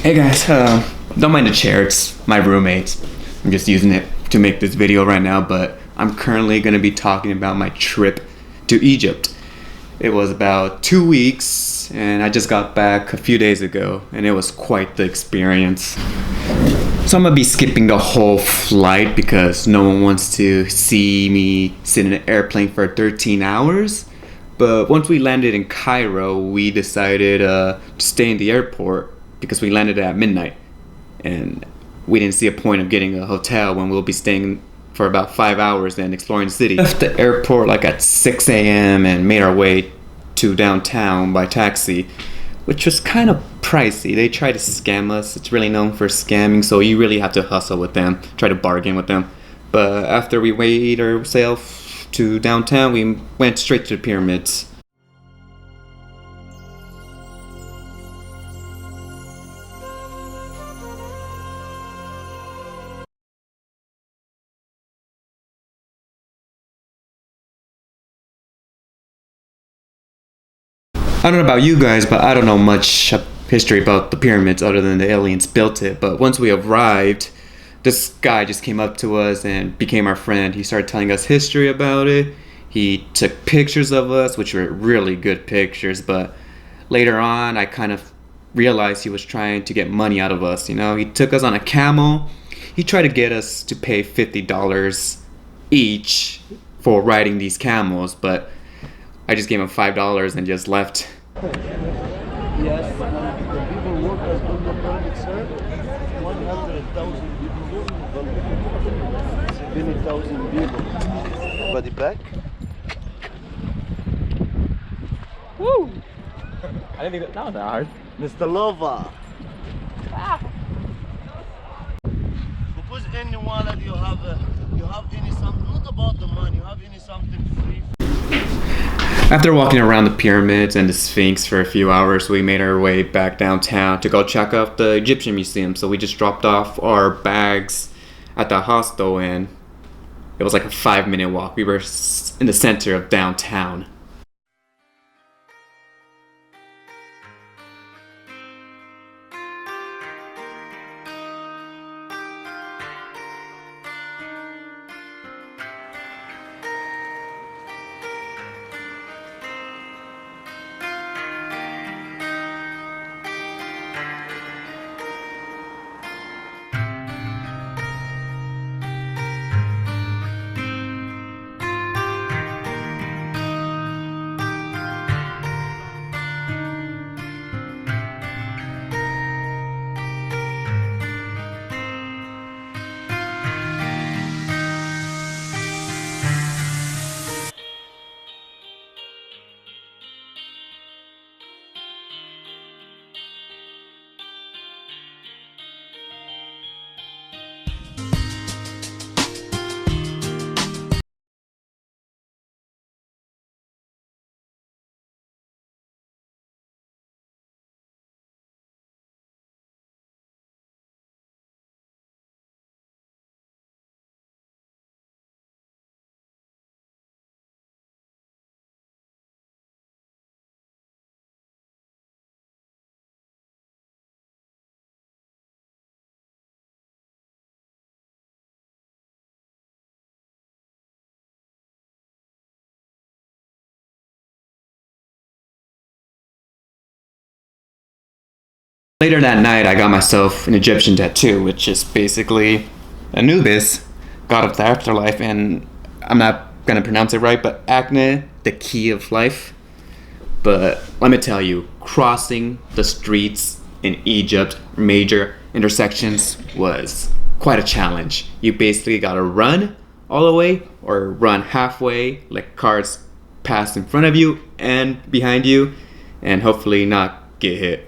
Hey guys, don't mind the chair, it's my roommate's. I'm just using it to make this video right now, but I'm currently going to be talking about my trip to Egypt. It was about 2 weeks, and I just got back a few days ago, and it was quite the experience. So I'm going to be skipping the whole flight because no one wants to see me sit in an airplane for 13 hours. But once we landed in Cairo, we decided to stay in the airport because we landed at midnight. And we didn't see a point of getting a hotel when we'll be staying for about 5 hours and exploring the city. We left the airport like at 6 a.m. and made our way to downtown by taxi, which was kind of pricey. They tried to scam us. It's really known for scamming, so you really have to hustle with them, try to bargain with them. But after we weighed ourselves to downtown, we went straight to the pyramids. I don't know about you guys, but I don't know much history about the pyramids other than the aliens built it. But once we arrived, this guy just came up to us and became our friend. He started telling us history about it. He took pictures of us, which were really good pictures. But later on, I kind of realized he was trying to get money out of us. You know, he took us on a camel. He tried to get us to pay $50 each for riding these camels, but I just gave him $5 and just left. Yes, the people work as on the permit, sir. 100,000 people, 70,000 people. Body back. Woo! I didn't think that was that hard. Mr. Lova. Because any wallet you have any something, not about the money, you have any something free. After walking around the pyramids and the Sphinx for a few hours, we made our way back downtown to go check out the Egyptian Museum. So we just dropped off our bags at the hostel, and it was like a 5-minute walk. We were in the center of downtown. Later that night, I got myself an Egyptian tattoo, which is basically Anubis, god of the afterlife, and I'm not gonna pronounce it right, but Acne, the key of life. But let me tell you, crossing the streets in Egypt, major intersections, was quite a challenge. You basically gotta run all the way or run halfway, let cars pass in front of you and behind you, and hopefully not get hit.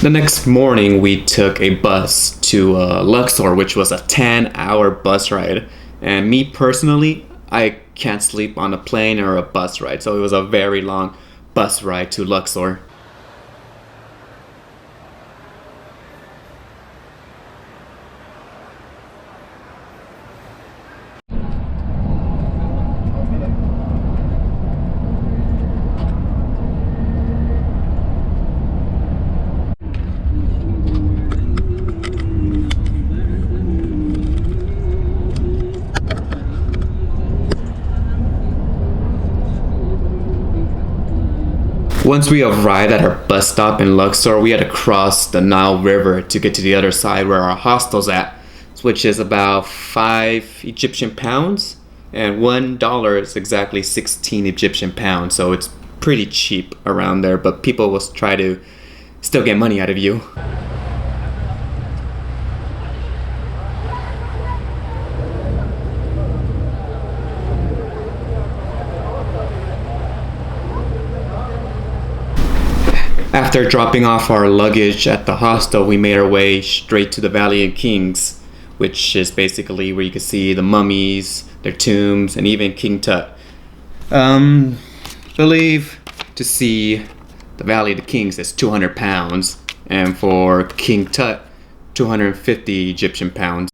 The next morning, we took a bus to Luxor, which was a 10-hour bus ride. And me personally, I can't sleep on a plane or a bus ride, so it was a very long bus ride to Luxor. Once we arrived at our bus stop in Luxor, we had to cross the Nile River to get to the other side where our hostel's at, which is about 5 Egyptian pounds, and $1 is exactly 16 Egyptian pounds, so it's pretty cheap around there, but people will try to still get money out of you. After dropping off our luggage at the hostel, we made our way straight to the Valley of Kings, which is basically where you can see the mummies, their tombs, and even King Tut. Believe to see the Valley of the Kings is 200 pounds, and for King Tut, 250 Egyptian pounds.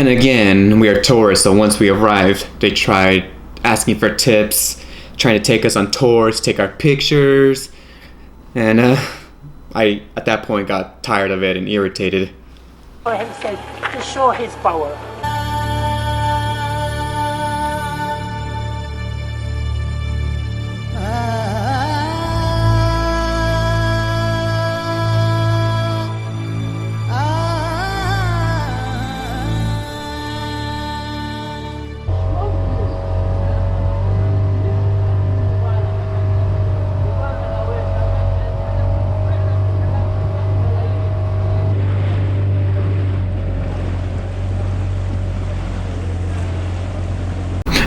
And again, we are tourists, so once we arrived, they tried asking for tips, trying to take us on tours, take our pictures, and I at that point got tired of it and irritated. For himself to show his power.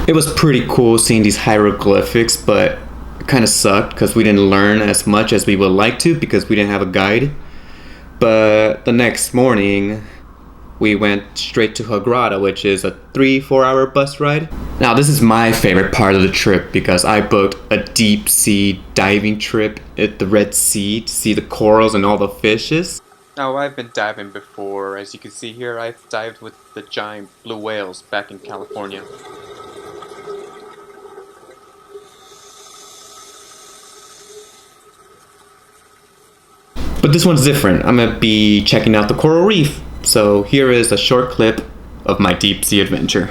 It was pretty cool seeing these hieroglyphics, but it kind of sucked because we didn't learn as much as we would like to because we didn't have a guide. But the next morning, we went straight to Hurgada, which is a 3-4 hour bus ride. Now this is my favorite part of the trip because I booked a deep sea diving trip at the Red Sea to see the corals and all the fishes. Now I've been diving before. As you can see here, I've dived with the giant blue whales back in California. But this one's different. I'm gonna be checking out the coral reef. So here is a short clip of my deep sea adventure.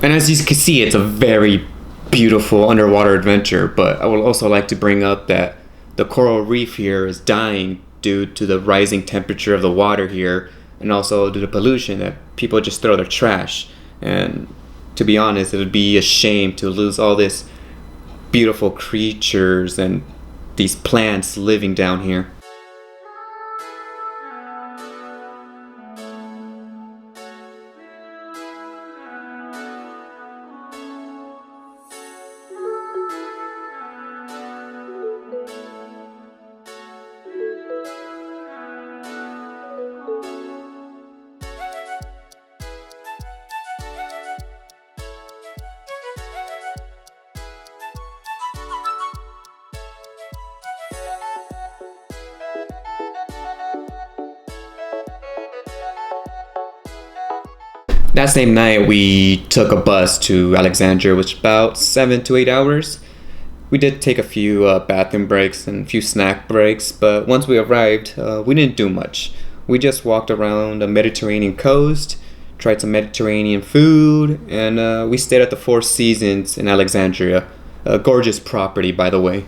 And as you can see, it's a very beautiful underwater adventure, but I would also like to bring up that the coral reef here is dying due to the rising temperature of the water here, and also due to pollution that people just throw their trash. And to be honest, it would be a shame to lose all these beautiful creatures and these plants living down here. That same night, we took a bus to Alexandria, which was about 7 to 8 hours. We did take a few bathroom breaks and a few snack breaks, but once we arrived, we didn't do much. We just walked around the Mediterranean coast, tried some Mediterranean food, and we stayed at the Four Seasons in Alexandria. A gorgeous property, by the way.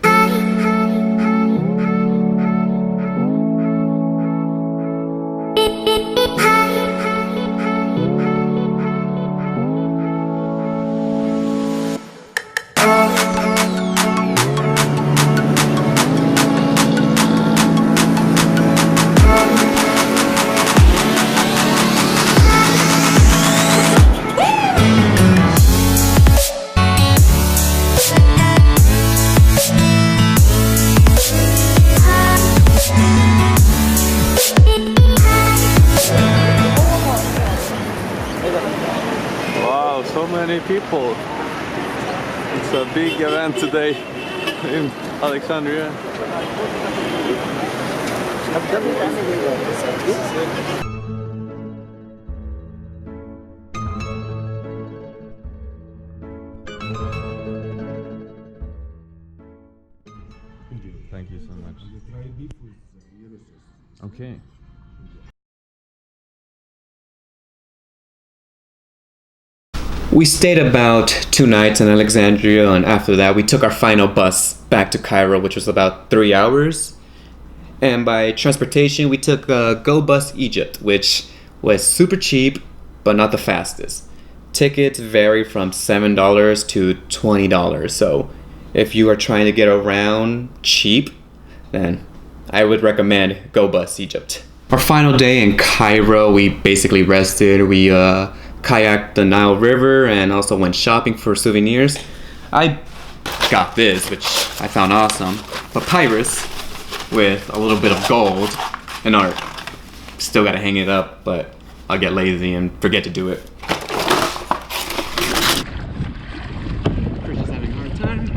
many people. It's a big event today in Alexandria. Thank you so much. Okay. We stayed about 2 nights in Alexandria, and after that we took our final bus back to Cairo, which was about 3 hours. And by transportation we took Go Bus Egypt, which was super cheap but not the fastest. Tickets vary from $7 to $20, so if you are trying to get around cheap, then I would recommend Go Bus Egypt. Our final day in Cairo, we basically rested. We kayaked the Nile River and also went shopping for souvenirs. I got this, which I found awesome. Papyrus with a little bit of gold and art. Still gotta hang it up, but I'll get lazy and forget to do it. Chris is having a hard time.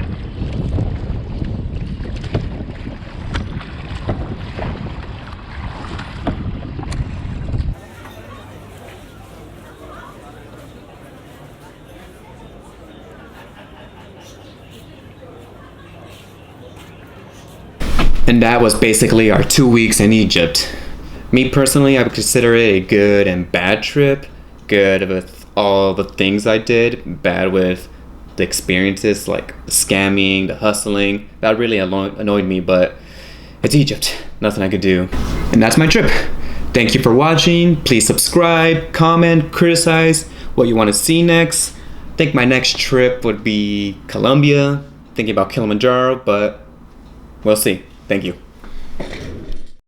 And that was basically our 2 weeks in Egypt. Me personally, I would consider it a good and bad trip. Good with all the things I did, bad with the experiences like the scamming, the hustling. That really annoyed me, but it's Egypt. Nothing I could do. And that's my trip. Thank you for watching. Please subscribe, comment, criticize what you want to see next. I think my next trip would be Colombia. Thinking about Kilimanjaro, but we'll see. Thank you.